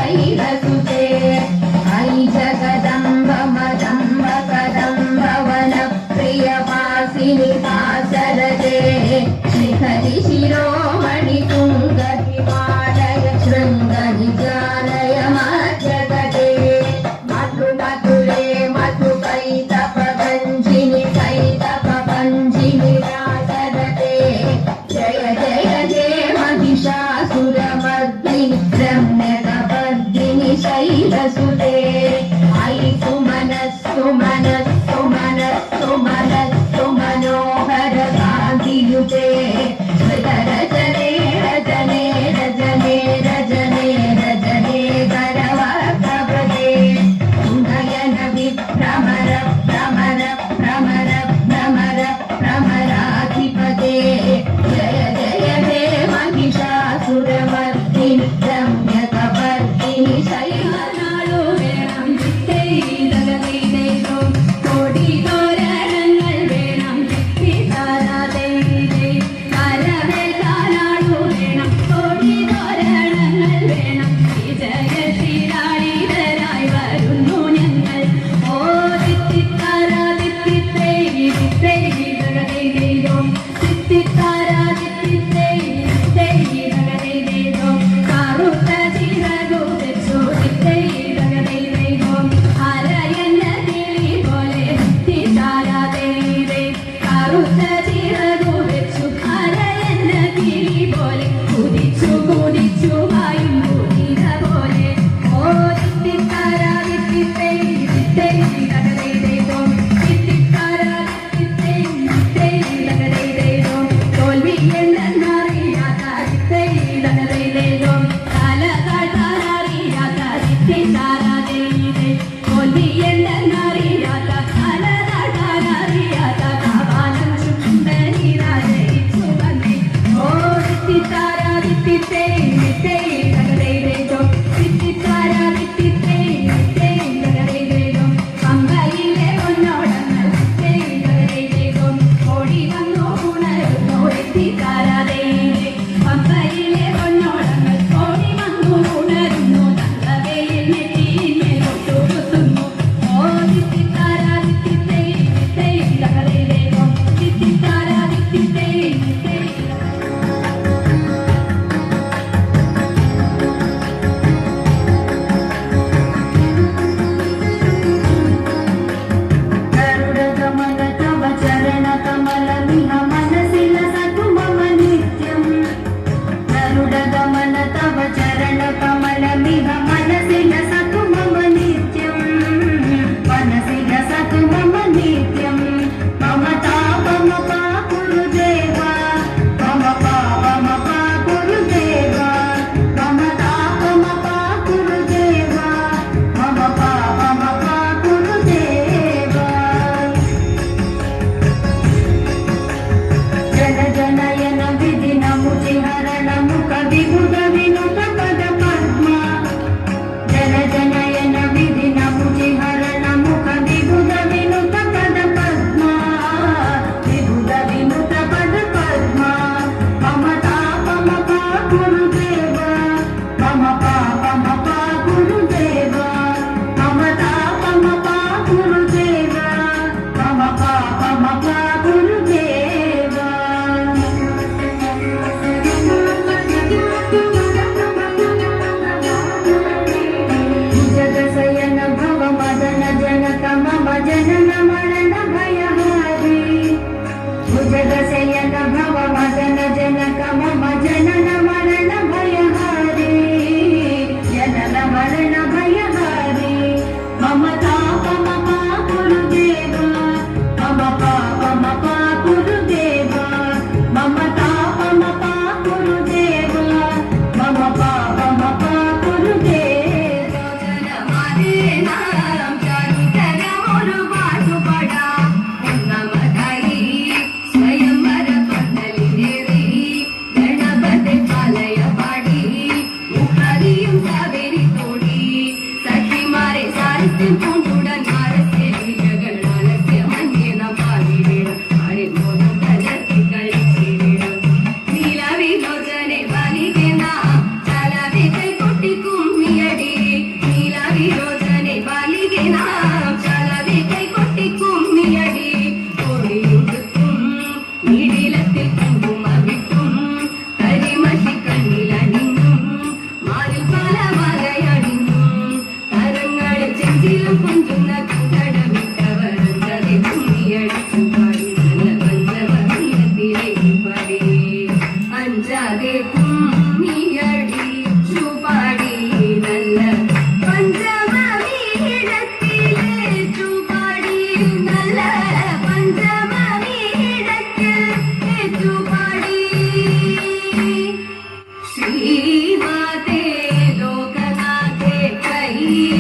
शैलसुते अयि जगदम्ब मदम्ब कदम्ब वन प्रियवासिनि दासरते शिखरि शिरोमणि तुङ्गहिमालय शृङ्गनिजालय मध्यगते मधु मधुरे मधु कैतपभञ्जिनि कैतपभञ्जिनि दासरते जय जय जय महिषासुरमर्दिनि रम्यकपर्दिनि शैलसुते अयि सुमनस्सु मनोहर कान्तियुते रजने रजने रजने रजने रजने करवकवते नयन विभ्रमर भ्रमर भ्रमर भ्रमर भ्रमराधिपते जय जय हे महिषासुरमर्दिनि रम्यकपर्दिनि शैलनाडु വേണം കോടി തോരണങ്ങൾ വേണം വരവേൽക്കാനാടു വേണം കോടി തോരണങ്ങൾ വേണം വിജയ ശ്രീരാളിതരായി വരുന്നു ഞങ്ങൾ ഓ തിത്തിത്താരാ തിത്തിത്തേ തിത്തേ തകതൈതൈതോ തിത്തിത്താരാ തിത്തിത്തേ തിത്തേ തകതൈതൈതോ കറുത്ത ചിറകു വെച്ചു തിത്തേ തകതൈതൈതോ അരയന്ന കിളി പോലെ തിത്തിത്താരാതൈതൈ കറുത്ത ചിറകു വെച്ചു അരയന്ന കിളി പോലെ കുതിച്ചു കുതിച്ചു വായും കുതിര പോലെ ഓ തിത്തിത്താരാ തിത്തിത്തേ തിത്തേ തകതൈതൈതോ തിത്തിത്താരാ തിത്തിത്തേ തിത്തേ തകതൈതൈതോ തോൽവി എന്തെന്നറിയാത്ത തിത്തേ തകതൈതൈതോ തല താഴ്ത്താനറിയാത്ത തിത്തിത്താരാതൈതൈ തോൽവി എന്തെന്നറിയാത്ത തല താഴ്ത്താനറിയാത്ത കവാലം ചുണ്ടനി രാജയിച്ചു വന്നേ ഓ തിത്തിത്താരാ തിത്തിത്തേ തിത്തേ തകതൈതൈതോ തിത്തിത്താരാ തിത്തിത്തേ തിത്തേ തകതൈതൈതോ പമ്പയിലെ പൊന്നോടങ്ങൾ തിത്തേ തകതൈതൈതോ ഓടി വന്നു ഉണരുന്നു തിത്തിത്താരാതൈതൈ പമ്പയിലെ പൊന്നോടങ്ങൾ ഓടി വന്നു ഉണരുന്നു തങ്കവേലിൽ നെറ്റിയിന്മേൽ തൊട്ടുകുത്തുന്നു ഓ തിത്തിത്താരാ തിത്തിത്തേ തിത്തേ തകതൈതൈതോ തിത്തിത്താരാ തിത്തിത്തേ തിത്തേ गरुडगमन तव चरणकमलमिह मनसि लसतु मम नित्यम् गरुडगमन तव चरणकमलमिह मनसि लसतु मम नित्यम् मनसि लसतु मम नित्यम् मम तापमपा कुरु देवा मम पापमपा कुरु देवा मम तापमपा कुरु देवा मम पापमपा कुरु देवा जन जनयन विधिन मुचिहरण मुख विबुध विनुत पद पद्मा जन जनयन विधिन मुचिहरण मुख विबुध विनुत पद पद्मा विबुध विनुत पद पद्मा मम तापमपा कुरु देवा मम पापमपा कुरु देवा मम तापमपा कुरु देवा मम पापमपा कुरु देवा जगशयन भव मदन जनक मम जनन मरण भयहारी भुजगशयन भव मदन जनक मम जनन मरण भयहारी जनन मरण भयहारी मम तापमपा कुरु देवा मम पापमपा कुरु देवा मम तापमपा कुरु देवा मम पापमपा कुरु देवा जनमादेनां चारुतरमुरु बाजुपडा नमदई स्वयंवर पडलिदेवी गणपति पालय पाडी मुखरियं कावेरी तोडी हरिये